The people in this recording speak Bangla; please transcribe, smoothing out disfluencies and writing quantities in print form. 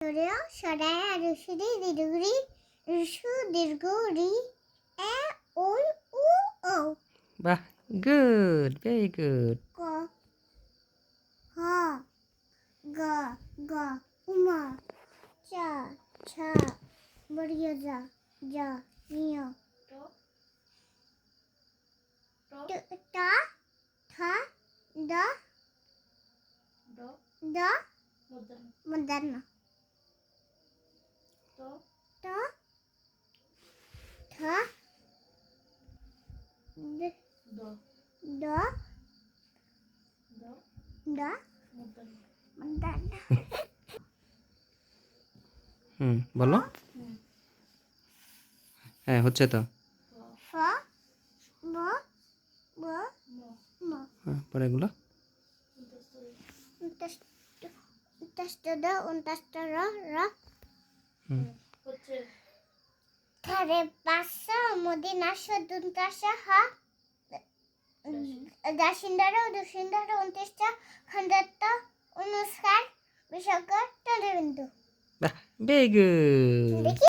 Soraya, soraya, rüşürü, dirguri, rüşü, dirguri, ol, ও বাহ, গুড, ভেরি গুড। ক হ গ গ উমা চা ছা বড়িয়া যা যা নিয় টা থা দ দ মদন্ন ট থা দ দ মদন্ন বলো। হ্যাঁ, হচ্ছে তো। ফ ব ব ম পরে এগুলো উনটাস্ত র থারে পাঁচশো মদিনাশ দুনটাশ হা দাসিন্দার দুসিন্দার উনত্রিশটা খন্ডত্ব অনুষ্কার বিশাখ চন্দ্রবিন্দু। বাহ, ভেরি গুড।